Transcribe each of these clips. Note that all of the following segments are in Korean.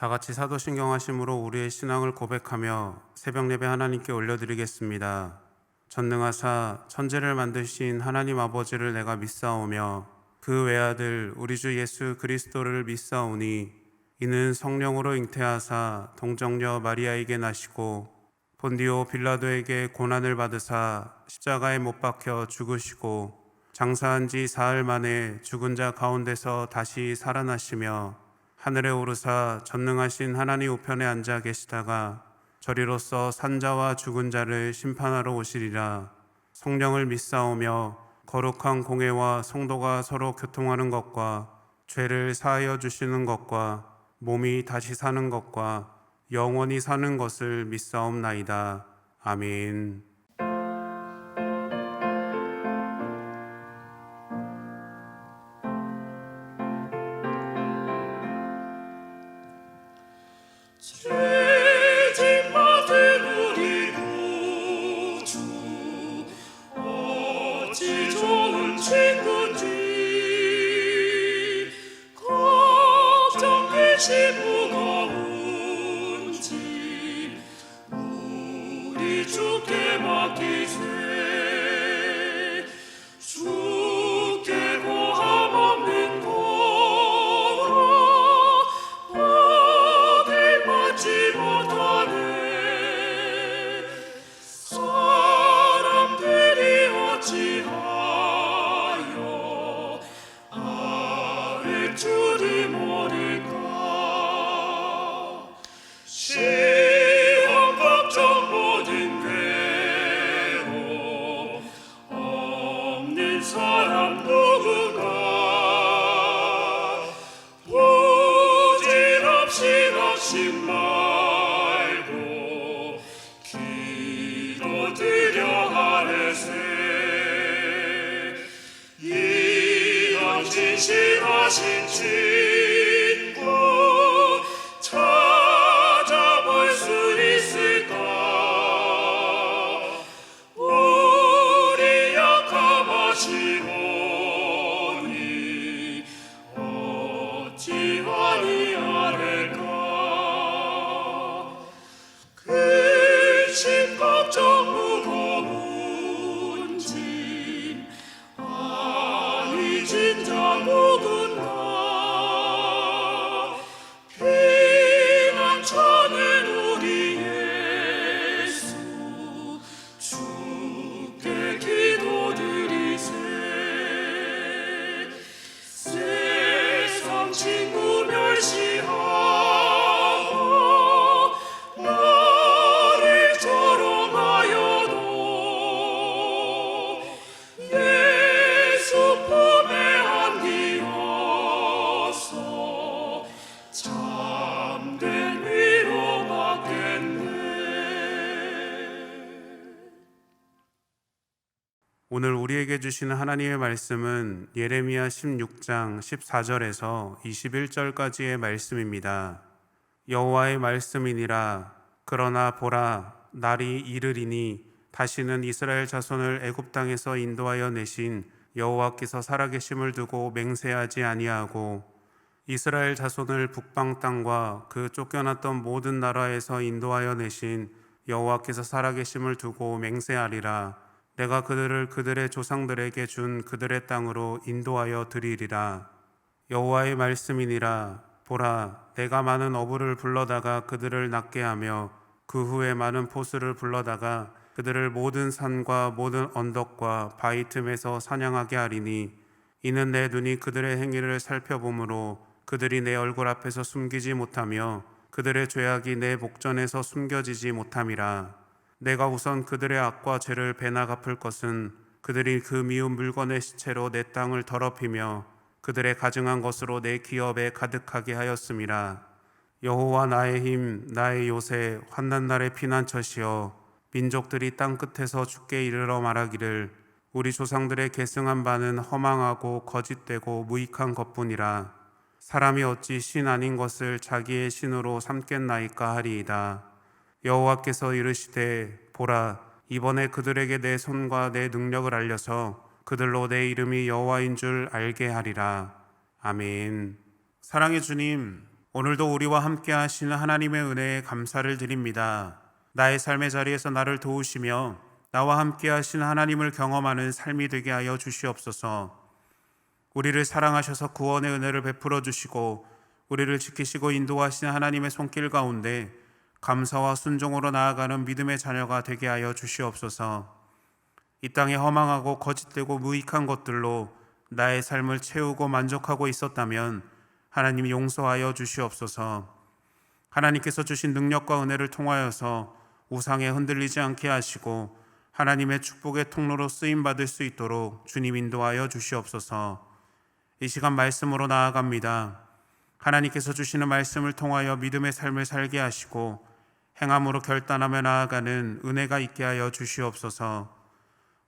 다 같이 사도신경하심으로 우리의 신앙을 고백하며 새벽 예배 하나님께 올려드리겠습니다. 전능하사 천지를 만드신 하나님 아버지를 내가 믿사오며 그 외아들 우리 주 예수 그리스도를 믿사오니 이는 성령으로 잉태하사 동정녀 마리아에게 나시고 본디오 빌라도에게 고난을 받으사 십자가에 못 박혀 죽으시고 장사한 지 사흘 만에 죽은 자 가운데서 다시 살아나시며 하늘에 오르사 전능하신 하나님 우편에 앉아 계시다가 저리로서 산자와 죽은 자를 심판하러 오시리라. 성령을 믿사오며 거룩한 공회와 성도가 서로 교통하는 것과 죄를 사하여 주시는 것과 몸이 다시 사는 것과 영원히 사는 것을 믿사옵나이다. 아멘. 죄짐 받은 우리 구주 어찌 좋은 친구인지 걱정 계시 무거운지 우리 주께 맡기세. 주께 고함 없는 거라 받을 받지 못하네. 사람들이 어찌하여 아뢰 줄을 모를까. 시험 걱정 모든 괴로움 없는 사람 누구가. 부질없이 낙심 말고 기도드려 하래세. 이런 진실하신 친구 찾아볼 수 있을까. 우리 약함하시오니 어찌 아니하리까. 근심 걱정 무거운 짐 아니 진짜 누군가. 피난처는 우리 예수 주께 기도드리세. 세상 친구 멸시하고 나를 조롱하여도 예수 품에 안기어서 참된 위로 받겠네. 오늘 우리에게 주시는 하나님의 말씀은 예레미야 16장 14절에서 21절까지의 말씀입니다. 여호와의 말씀이니라. 그러나 보라, 날이 이르리니 다시는 이스라엘 자손을 애굽 땅에서 인도하여 내신 여호와께서 살아계심을 두고 맹세하지 아니하고 이스라엘 자손을 북방 땅과 그 쫓겨났던 모든 나라에서 인도하여 내신 여호와께서 살아계심을 두고 맹세하리라. 내가 그들을 그들의 조상들에게 준 그들의 땅으로 인도하여 드리리라. 여호와의 말씀이니라. 보라, 내가 많은 어부를 불러다가 그들을 낫게 하며 그 후에 많은 포수를 불러다가 그들을 모든 산과 모든 언덕과 바위 틈에서 사냥하게 하리니 이는 내 눈이 그들의 행위를 살펴보므로 그들이 내 얼굴 앞에서 숨기지 못하며 그들의 죄악이 내 목전에서 숨겨지지 못함이라. 내가 우선 그들의 악과 죄를 배나 갚을 것은 그들이 그 미운 물건의 시체로 내 땅을 더럽히며 그들의 가증한 것으로 내 기업에 가득하게 하였음이라. 여호와 나의 힘, 나의 요새, 환난 날의 피난처시여. 민족들이 땅 끝에서 주께 이르러 말하기를 우리 조상들의 계승한 바는 허망하고 거짓되고 무익한 것뿐이라. 사람이 어찌 신 아닌 것을 자기의 신으로 삼겠나이까 하리이다. 여호와께서 이르시되 보라, 이번에 그들에게 내 손과 내 능력을 알려서 그들로 내 이름이 여호와인 줄 알게 하리라. 아멘. 사랑의 주님, 오늘도 우리와 함께 하시는 하나님의 은혜에 감사를 드립니다. 나의 삶의 자리에서 나를 도우시며 나와 함께 하시는 하나님을 경험하는 삶이 되게 하여 주시옵소서. 우리를 사랑하셔서 구원의 은혜를 베풀어 주시고 우리를 지키시고 인도하시는 하나님의 손길 가운데 감사와 순종으로 나아가는 믿음의 자녀가 되게 하여 주시옵소서. 이 땅에 허망하고 거짓되고 무익한 것들로 나의 삶을 채우고 만족하고 있었다면 하나님 용서하여 주시옵소서. 하나님께서 주신 능력과 은혜를 통하여서 우상에 흔들리지 않게 하시고 하나님의 축복의 통로로 쓰임받을 수 있도록 주님 인도하여 주시옵소서. 이 시간 말씀으로 나아갑니다. 하나님께서 주시는 말씀을 통하여 믿음의 삶을 살게 하시고 행함으로 결단하며 나아가는 은혜가 있게 하여 주시옵소서.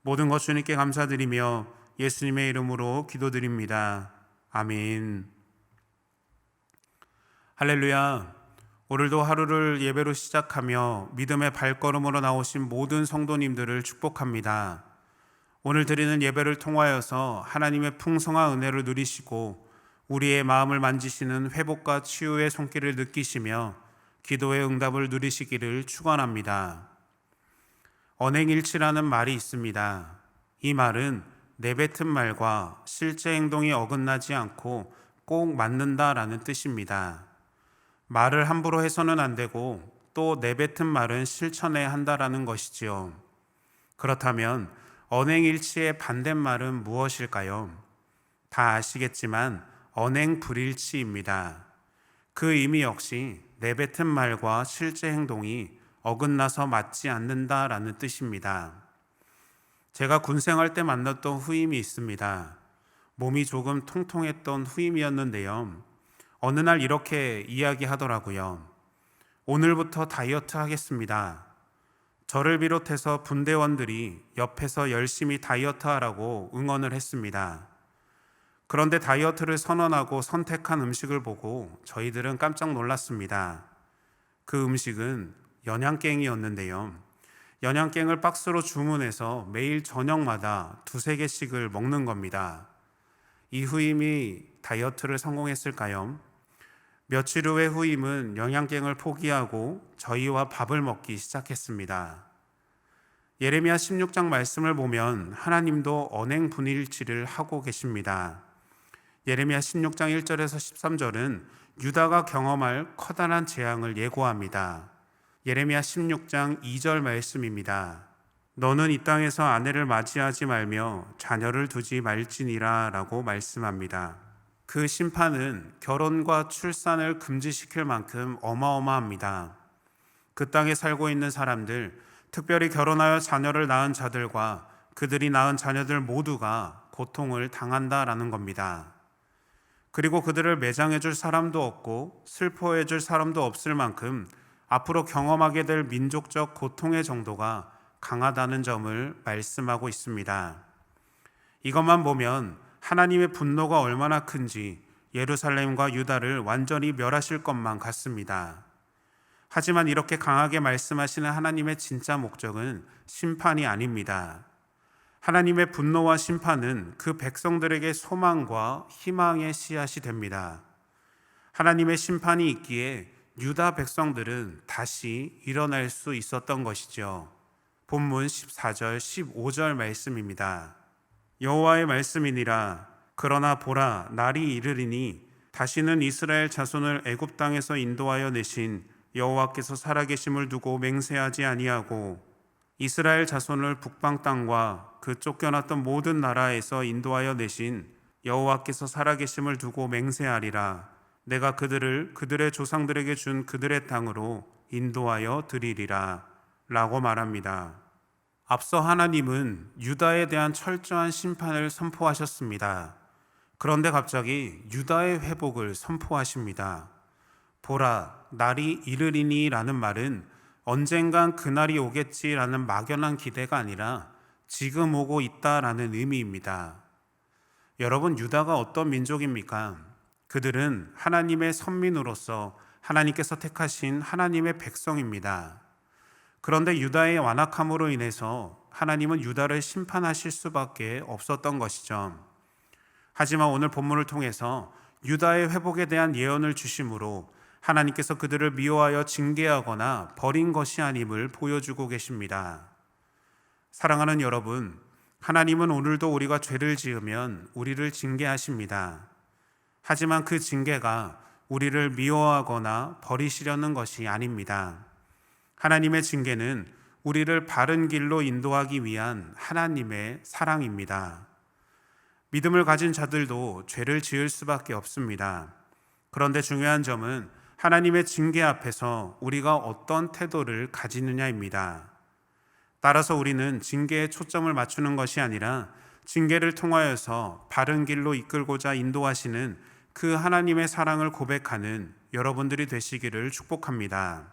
모든 것 주님께 감사드리며 예수님의 이름으로 기도드립니다. 아멘. 할렐루야. 오늘도 하루를 예배로 시작하며 믿음의 발걸음으로 나오신 모든 성도님들을 축복합니다. 오늘 드리는 예배를 통하여서 하나님의 풍성한 은혜를 누리시고 우리의 마음을 만지시는 회복과 치유의 손길을 느끼시며 기도의 응답을 누리시기를 축원합니다. 언행일치라는 말이 있습니다. 이 말은 내뱉은 말과 실제 행동이 어긋나지 않고 꼭 맞는다라는 뜻입니다. 말을 함부로 해서는 안 되고 또 내뱉은 말은 실천해야 한다라는 것이지요. 그렇다면 언행일치의 반대말은 무엇일까요? 다 아시겠지만 언행불일치입니다. 그 의미 역시 내뱉은 말과 실제 행동이 어긋나서 맞지 않는다라는 뜻입니다. 제가 군생활 때 만났던 후임이 있습니다. 몸이 조금 통통했던 후임이었는데요. 어느 날 이렇게 이야기하더라고요. 오늘부터 다이어트 하겠습니다. 저를 비롯해서 분대원들이 옆에서 열심히 다이어트 하라고 응원을 했습니다. 그런데 다이어트를 선언하고 선택한 음식을 보고 저희들은 깜짝 놀랐습니다. 그 음식은 연양갱이었는데요. 연양갱을 박스로 주문해서 매일 저녁마다 2-3개씩을 먹는 겁니다. 이 후임이 다이어트를 성공했을까요? 며칠 후에 후임은 영양갱을 포기하고 저희와 밥을 먹기 시작했습니다. 예레미야 16장 말씀을 보면 하나님도 언행불일치를 하고 계십니다. 예레미야 16장 1절에서 13절은 유다가 경험할 커다란 재앙을 예고합니다. 예레미야 16장 2절 말씀입니다. 너는 이 땅에서 아내를 맞이하지 말며 자녀를 두지 말지니라 라고 말씀합니다. 그 심판은 결혼과 출산을 금지시킬 만큼 어마어마합니다. 그 땅에 살고 있는 사람들, 특별히 결혼하여 자녀를 낳은 자들과 그들이 낳은 자녀들 모두가 고통을 당한다라는 겁니다. 그리고 그들을 매장해 줄 사람도 없고 슬퍼해 줄 사람도 없을 만큼 앞으로 경험하게 될 민족적 고통의 정도가 강하다는 점을 말씀하고 있습니다. 이것만 보면 하나님의 분노가 얼마나 큰지 예루살렘과 유다를 완전히 멸하실 것만 같습니다. 하지만 이렇게 강하게 말씀하시는 하나님의 진짜 목적은 심판이 아닙니다. 하나님의 분노와 심판은 그 백성들에게 소망과 희망의 씨앗이 됩니다. 하나님의 심판이 있기에 유다 백성들은 다시 일어날 수 있었던 것이죠. 본문 14절, 15절 말씀입니다. 여호와의 말씀이니라. 그러나 보라, 날이 이르리니 다시는 이스라엘 자손을 애굽 땅에서 인도하여 내신 여호와께서 살아계심을 두고 맹세하지 아니하고 이스라엘 자손을 북방 땅과 그 쫓겨났던 모든 나라에서 인도하여 내신 여호와께서 살아계심을 두고 맹세하리라. 내가 그들을 그들의 조상들에게 준 그들의 땅으로 인도하여 드리리라 라고 말합니다. 앞서 하나님은 유다에 대한 철저한 심판을 선포하셨습니다. 그런데 갑자기 유다의 회복을 선포하십니다. 보라, 날이 이르리니 라는 말은 언젠간 그날이 오겠지라는 막연한 기대가 아니라 지금 오고 있다라는 의미입니다. 여러분, 유다가 어떤 민족입니까? 그들은 하나님의 선민으로서 하나님께서 택하신 하나님의 백성입니다. 그런데 유다의 완악함으로 인해서 하나님은 유다를 심판하실 수밖에 없었던 것이죠. 하지만 오늘 본문을 통해서 유다의 회복에 대한 예언을 주심으로 하나님께서 그들을 미워하여 징계하거나 버린 것이 아님을 보여주고 계십니다. 사랑하는 여러분, 하나님은 오늘도 우리가 죄를 지으면 우리를 징계하십니다. 하지만 그 징계가 우리를 미워하거나 버리시려는 것이 아닙니다. 하나님의 징계는 우리를 바른 길로 인도하기 위한 하나님의 사랑입니다. 믿음을 가진 자들도 죄를 지을 수밖에 없습니다. 그런데 중요한 점은 하나님의 징계 앞에서 우리가 어떤 태도를 가지느냐입니다. 따라서 우리는 징계에 초점을 맞추는 것이 아니라 징계를 통하여서 바른 길로 이끌고자 인도하시는 그 하나님의 사랑을 고백하는 여러분들이 되시기를 축복합니다.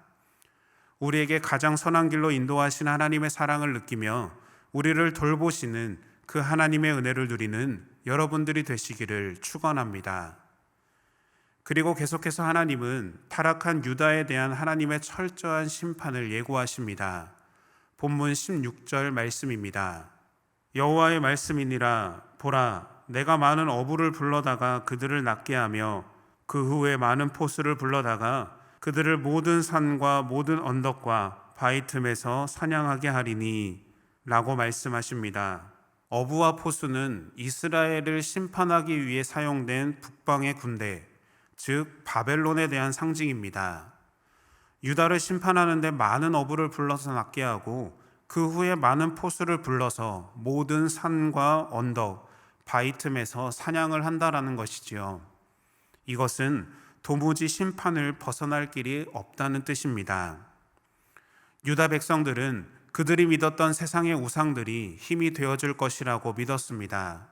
우리에게 가장 선한 길로 인도하신 하나님의 사랑을 느끼며 우리를 돌보시는 그 하나님의 은혜를 누리는 여러분들이 되시기를 축원합니다. 그리고 계속해서 하나님은 타락한 유다에 대한 하나님의 철저한 심판을 예고하십니다. 본문 16절 말씀입니다. 여호와의 말씀이니라 보라 내가 많은 어부를 불러다가 그들을 낫게 하며 그 후에 많은 포수를 불러다가 그들을 모든 산과 모든 언덕과 바위 틈에서 사냥하게 하리니 라고 말씀하십니다. 어부와 포수는 이스라엘을 심판하기 위해 사용된 북방의 군대, 즉 바벨론에 대한 상징입니다. 유다를 심판하는데 많은 어부를 불러서 낫게 하고 그 후에 많은 포수를 불러서 모든 산과 언덕, 바위 틈에서 사냥을 한다라는 것이지요. 이것은 도무지 심판을 벗어날 길이 없다는 뜻입니다. 유다 백성들은 그들이 믿었던 세상의 우상들이 힘이 되어줄 것이라고 믿었습니다.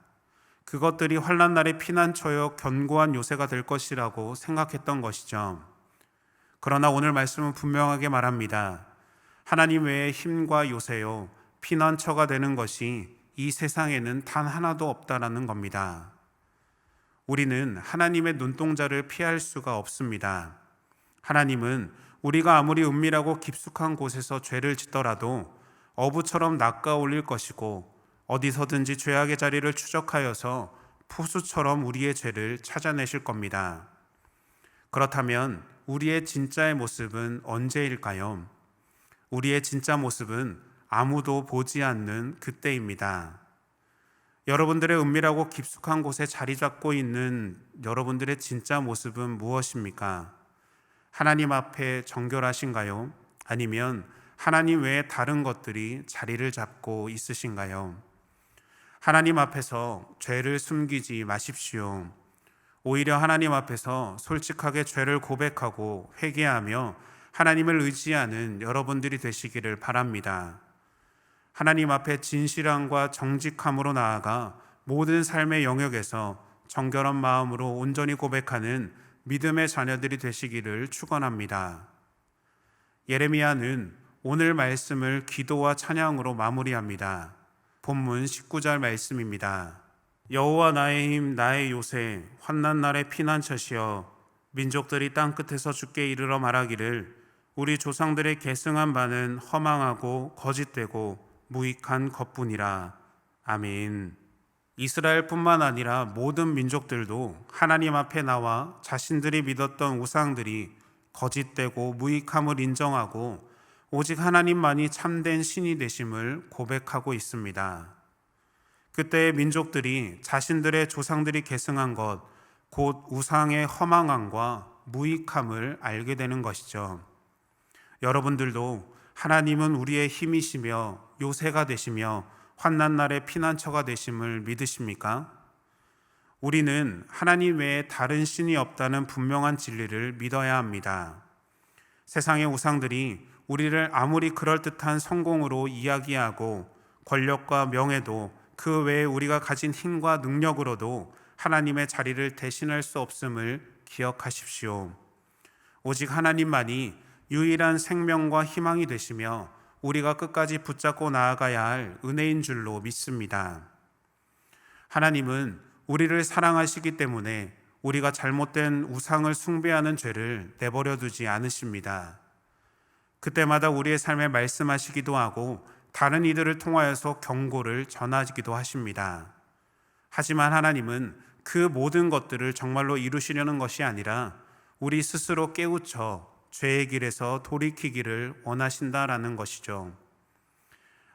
그것들이 환난 날의 피난처여 견고한 요새가 될 것이라고 생각했던 것이죠. 그러나 오늘 말씀은 분명하게 말합니다. 하나님 외에 힘과 요새요, 피난처가 되는 것이 이 세상에는 단 하나도 없다라는 겁니다. 우리는 하나님의 눈동자를 피할 수가 없습니다. 하나님은 우리가 아무리 은밀하고 깊숙한 곳에서 죄를 짓더라도 어부처럼 낚아 올릴 것이고 어디서든지 죄악의 자리를 추적하여서 포수처럼 우리의 죄를 찾아내실 겁니다. 그렇다면 우리의 진짜의 모습은 언제일까요? 우리의 진짜 모습은 아무도 보지 않는 그때입니다. 여러분들의 은밀하고 깊숙한 곳에 자리 잡고 있는 여러분들의 진짜 모습은 무엇입니까? 하나님 앞에 정결하신가요? 아니면 하나님 외에 다른 것들이 자리를 잡고 있으신가요? 하나님 앞에서 죄를 숨기지 마십시오. 오히려 하나님 앞에서 솔직하게 죄를 고백하고 회개하며 하나님을 의지하는 여러분들이 되시기를 바랍니다. 하나님 앞에 진실함과 정직함으로 나아가 모든 삶의 영역에서 정결한 마음으로 온전히 고백하는 믿음의 자녀들이 되시기를 축원합니다. 예레미야는 오늘 말씀을 기도와 찬양으로 마무리합니다. 본문 19절 말씀입니다. 여호와 나의 힘 나의 요새 환난 날의 피난처시여 민족들이 땅끝에서 주께 이르러 말하기를 우리 조상들의 계승한 바는 허망하고 거짓되고 무익한 것뿐이라. 아멘. 이스라엘뿐만 아니라 모든 민족들도 하나님 앞에 나와 자신들이 믿었던 우상들이 거짓되고 무익함을 인정하고 오직 하나님만이 참된 신이 되심을 고백하고 있습니다. 그때의 민족들이 자신들의 조상들이 계승한 것, 곧 우상의 허망함과 무익함을 알게 되는 것이죠. 여러분들도 하나님은 우리의 힘이시며 요새가 되시며 환난 날의 피난처가 되심을 믿으십니까? 우리는 하나님 외에 다른 신이 없다는 분명한 진리를 믿어야 합니다. 세상의 우상들이 우리를 아무리 그럴듯한 성공으로 이야기하고 권력과 명예도 그 외에 우리가 가진 힘과 능력으로도 하나님의 자리를 대신할 수 없음을 기억하십시오. 오직 하나님만이 유일한 생명과 희망이 되시며 우리가 끝까지 붙잡고 나아가야 할 은혜인 줄로 믿습니다. 하나님은 우리를 사랑하시기 때문에 우리가 잘못된 우상을 숭배하는 죄를 내버려 두지 않으십니다. 그때마다 우리의 삶에 말씀하시기도 하고 다른 이들을 통하여서 경고를 전하기도 하십니다. 하지만 하나님은 그 모든 것들을 정말로 이루시려는 것이 아니라 우리 스스로 깨우쳐 죄의 길에서 돌이키기를 원하신다라는 것이죠.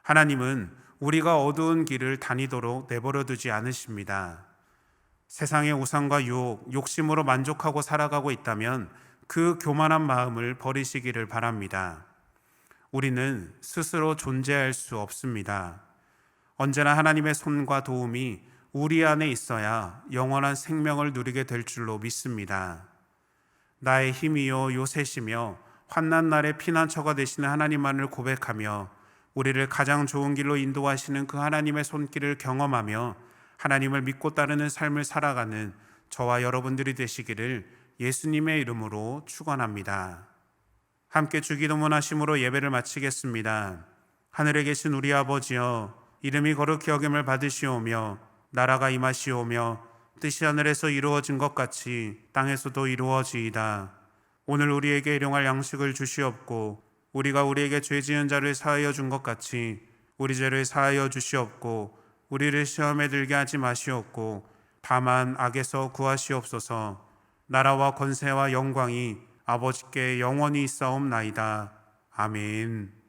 하나님은 우리가 어두운 길을 다니도록 내버려 두지 않으십니다. 세상의 우상과 유혹, 욕심으로 만족하고 살아가고 있다면 그 교만한 마음을 버리시기를 바랍니다. 우리는 스스로 존재할 수 없습니다. 언제나 하나님의 손과 도움이 우리 안에 있어야 영원한 생명을 누리게 될 줄로 믿습니다. 나의 힘이요 요새시며 환난 날의 피난처가 되시는 하나님만을 고백하며 우리를 가장 좋은 길로 인도하시는 그 하나님의 손길을 경험하며 하나님을 믿고 따르는 삶을 살아가는 저와 여러분들이 되시기를 예수님의 이름으로 축원합니다. 함께 주기도문 하심으로 예배를 마치겠습니다. 하늘에 계신 우리 아버지여, 이름이 거룩히 여김을 받으시오며 나라가 임하시오며 뜻이 하늘에서 이루어진 것 같이 땅에서도 이루어지이다. 오늘 우리에게 일용할 양식을 주시옵고 우리가 우리에게 죄 지은 자를 사하여 준 것 같이 우리 죄를 사하여 주시옵고 우리를 시험에 들게 하지 마시옵고 다만 악에서 구하시옵소서. 나라와 권세와 영광이 아버지께 영원히 있사옵나이다. 아멘.